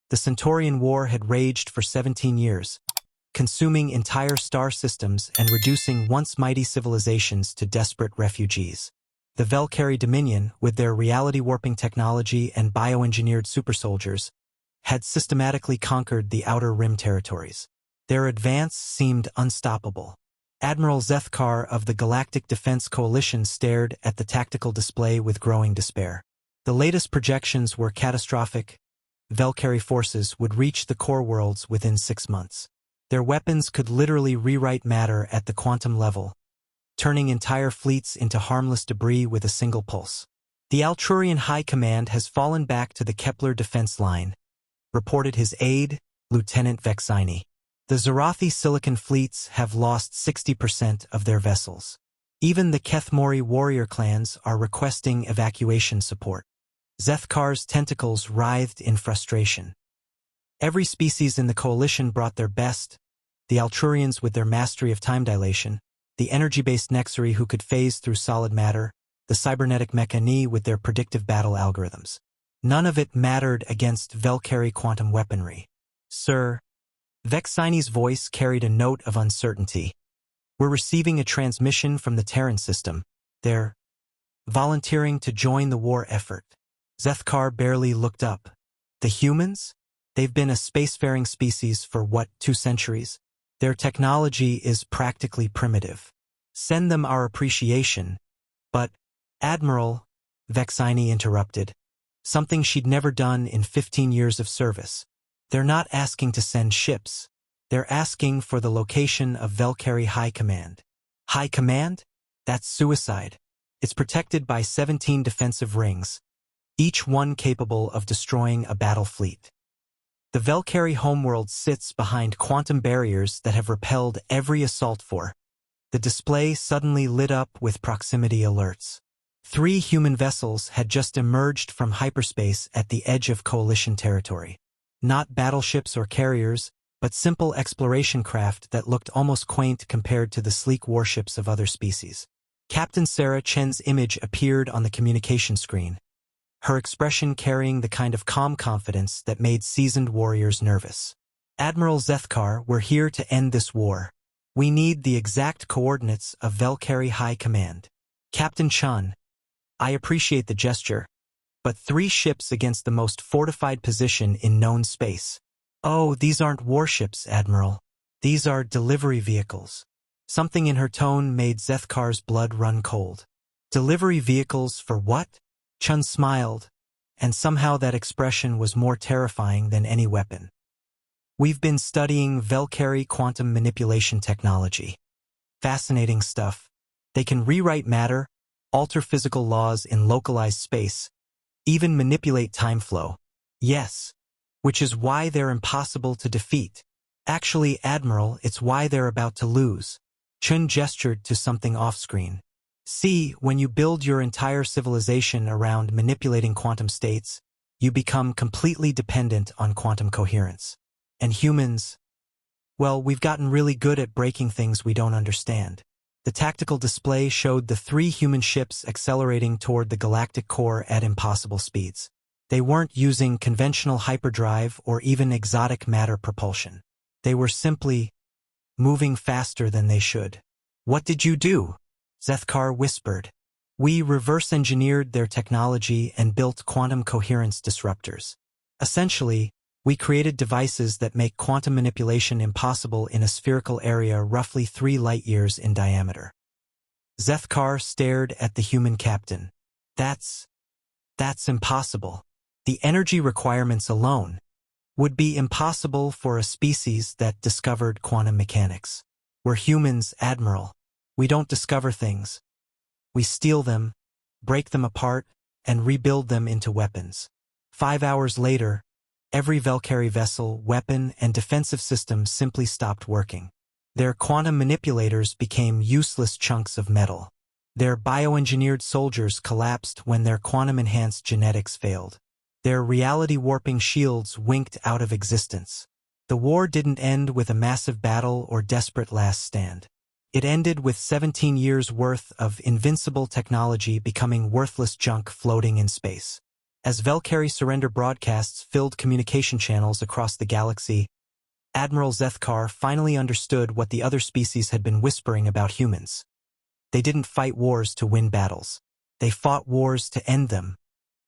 The Centaurian War had raged for 17 years, consuming entire star systems and reducing once mighty civilizations to desperate refugees. The Vel'kari Dominion, with their reality-warping technology and bioengineered supersoldiers, had systematically conquered the Outer Rim territories. Their advance seemed unstoppable. Admiral Vel'kari of the Galactic Defense Coalition stared at the tactical display with growing despair. The latest projections were catastrophic. Vel'kari forces would reach the core worlds within 6 months. Their weapons could literally rewrite matter at the quantum level, turning entire fleets into harmless debris with a single pulse. The Altrurian High Command has fallen back to the Kepler defense line, reported his aide, Lieutenant Vel'kari. The Zarathi Silicon fleets have lost 60% of their vessels. Even the Kethmori warrior clans are requesting evacuation support. Vel'kari's tentacles writhed in frustration. Every species in the coalition brought their best, the Altrurians with their mastery of time dilation, the energy-based Nexari who could phase through solid matter, the cybernetic Mechani with their predictive battle algorithms. None of it mattered against Vel'kari quantum weaponry. Sir, Vel'kari's voice carried a note of uncertainty. We're receiving a transmission from the Terran system. They're volunteering to join the war effort. Vel'kari barely looked up. The humans? They've been a spacefaring species for, 2 centuries? Their technology is practically primitive. Send them our appreciation. But, Admiral, Vel'kari interrupted, something she'd never done in 15 years of service. They're not asking to send ships. They're asking for the location of Vel'kari High Command. High Command? That's suicide. It's protected by 17 defensive rings, each one capable of destroying a battle fleet. The Vel'kari homeworld sits behind quantum barriers that have repelled every assault force. The display suddenly lit up with proximity alerts. 3 human vessels had just emerged from hyperspace at the edge of Coalition territory. Not battleships or carriers, but simple exploration craft that looked almost quaint compared to the sleek warships of other species. Captain Sarah Chen's image appeared on the communication screen, her expression carrying the kind of calm confidence that made seasoned warriors nervous. Admiral Vel'kari, we're here to end this war. We need the exact coordinates of Vel'kari High Command. Captain Chen, I appreciate the gesture, but 3 ships against the most fortified position in known space. Oh, these aren't warships, Admiral. These are delivery vehicles. Something in her tone made Vel'kari's blood run cold. Delivery vehicles for what? Chen smiled, and somehow that expression was more terrifying than any weapon. We've been studying Vel'kari quantum manipulation technology. Fascinating stuff. They can rewrite matter, alter physical laws in localized space, even manipulate time flow. Yes, which is why they're impossible to defeat. Actually, Admiral, it's why they're about to lose. Chen gestured to something off-screen. See, when you build your entire civilization around manipulating quantum states, you become completely dependent on quantum coherence. And humans, well, we've gotten really good at breaking things we don't understand. The tactical display showed the 3 human ships accelerating toward the galactic core at impossible speeds. They weren't using conventional hyperdrive or even exotic matter propulsion. They were simply moving faster than they should. What did you do? Vel'kari whispered. We reverse-engineered their technology and built quantum coherence disruptors. Essentially, we created devices that make quantum manipulation impossible in a spherical area roughly 3 light-years in diameter. Vel'kari stared at the human captain. That's impossible. The energy requirements alone would be impossible for a species that discovered quantum mechanics. We're humans, Admiral. We don't discover things. We steal them, break them apart, and rebuild them into weapons. 5 hours later, every Vel'kari vessel, weapon, and defensive system simply stopped working. Their quantum manipulators became useless chunks of metal. Their bioengineered soldiers collapsed when their quantum-enhanced genetics failed. Their reality-warping shields winked out of existence. The war didn't end with a massive battle or desperate last stand. It ended with 17 years' worth of invincible technology becoming worthless junk floating in space. As Vel'kari surrender broadcasts filled communication channels across the galaxy, Admiral Zethkar finally understood what the other species had been whispering about humans. They didn't fight wars to win battles. They fought wars to end them,